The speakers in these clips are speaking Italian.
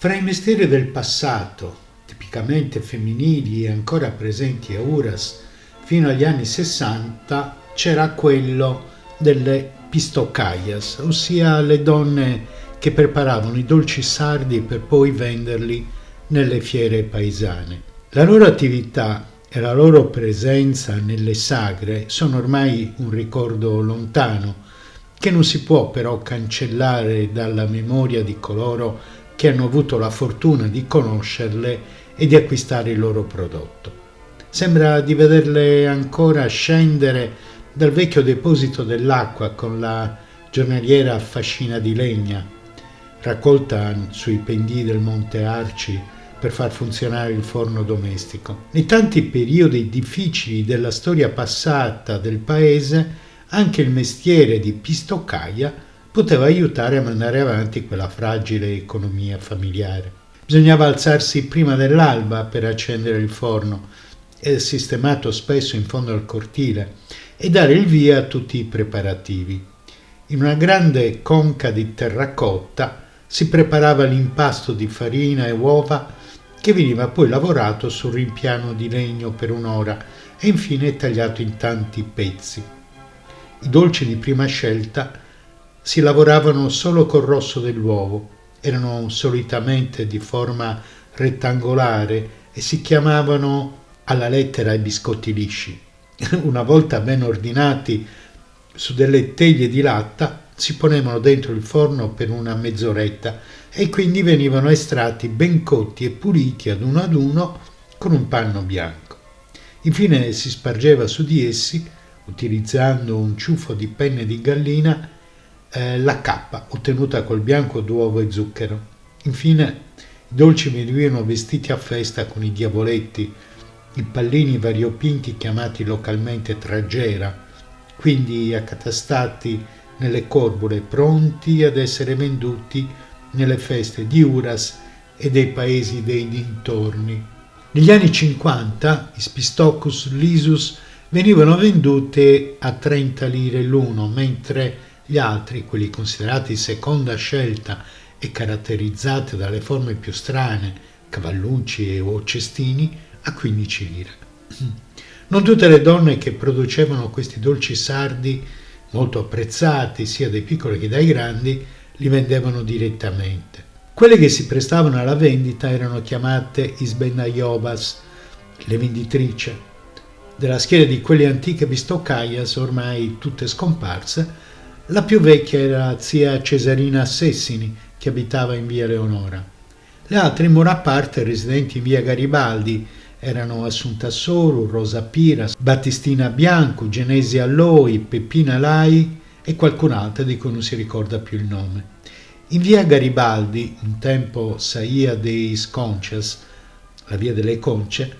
Fra i mestieri del passato, tipicamente femminili e ancora presenti a Uras fino agli anni 60, c'era quello delle pistocaias, ossia le donne che preparavano i dolci sardi per poi venderli nelle fiere paesane. La loro attività e la loro presenza nelle sagre sono ormai un ricordo lontano, che non si può però cancellare dalla memoria di coloro che hanno avuto la fortuna di conoscerle e di acquistare il loro prodotto. Sembra di vederle ancora scendere dal vecchio deposito dell'acqua con la giornaliera a fascina di legna, raccolta sui pendii del Monte Arci per far funzionare il forno domestico. Nei tanti periodi difficili della storia passata del paese, anche il mestiere di pistoccaia poteva aiutare a mandare avanti quella fragile economia familiare. Bisognava alzarsi prima dell'alba per accendere il forno, sistemato spesso in fondo al cortile, e dare il via a tutti i preparativi. In una grande conca di terracotta si preparava l'impasto di farina e uova che veniva poi lavorato sul rimpiano di legno per un'ora e infine tagliato in tanti pezzi. I dolci di prima scelta si lavoravano solo col rosso dell'uovo, erano solitamente di forma rettangolare e si chiamavano alla lettera i biscotti lisci. Una volta ben ordinati su delle teglie di latta, si ponevano dentro il forno per una mezz'oretta e quindi venivano estratti ben cotti e puliti ad uno con un panno bianco. Infine si spargeva su di essi, utilizzando un ciuffo di penne di gallina, la cappa ottenuta col bianco d'uovo e zucchero. Infine i dolci venivano vestiti a festa con i diavoletti, i pallini variopinti chiamati localmente tragera, quindi accatastati nelle corbole, pronti ad essere venduti nelle feste di Uras e dei paesi dei dintorni. Negli anni 50 i Spistoccus lisus venivano vendute a 30 lire l'uno, mentre gli altri, quelli considerati seconda scelta e caratterizzati dalle forme più strane, cavallucci o cestini, a 15 lire. Non tutte le donne che producevano questi dolci sardi, molto apprezzati sia dai piccoli che dai grandi, li vendevano direttamente. Quelle che si prestavano alla vendita erano chiamate isbendaiobas, le venditrici. Della schiera di quelle antiche bistoccaias, ormai tutte scomparse, la più vecchia era zia Cesarina Assessini, che abitava in via Leonora. Le altre, in buona parte residenti in via Garibaldi, erano Assunta Soru, Rosa Piras, Battistina Bianco, Genesi Alloi, Peppina Lai e qualcun'altra di cui non si ricorda più il nome. In via Garibaldi, un tempo Saia dei Conchas, la via delle Conce,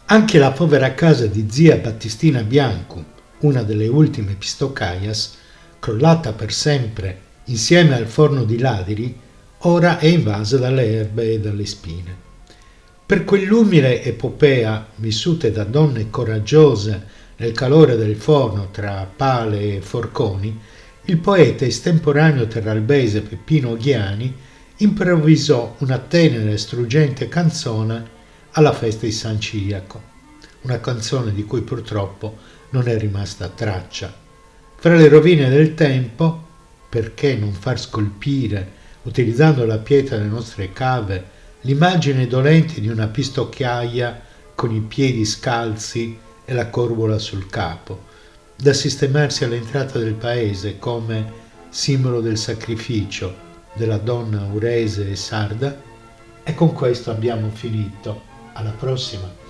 anche la povera casa di zia Battistina Bianco, una delle ultime pistoccaias, crollata per sempre insieme al forno di Ladiri, ora è invasa dalle erbe e dalle spine. Per quell'umile epopea, vissute da donne coraggiose nel calore del forno tra pale e forconi, il poeta estemporaneo terralbese Peppino Ghiani improvvisò una tenera e struggente canzone alla festa di San Ciriaco, una canzone di cui purtroppo non è rimasta traccia. Fra le rovine del tempo, perché non far scolpire, utilizzando la pietra delle nostre cave, l'immagine dolente di una pistocchiaia con i piedi scalzi e la corbola sul capo, da sistemarsi all'entrata del paese come simbolo del sacrificio della donna urese e sarda? E con questo abbiamo finito. Alla prossima!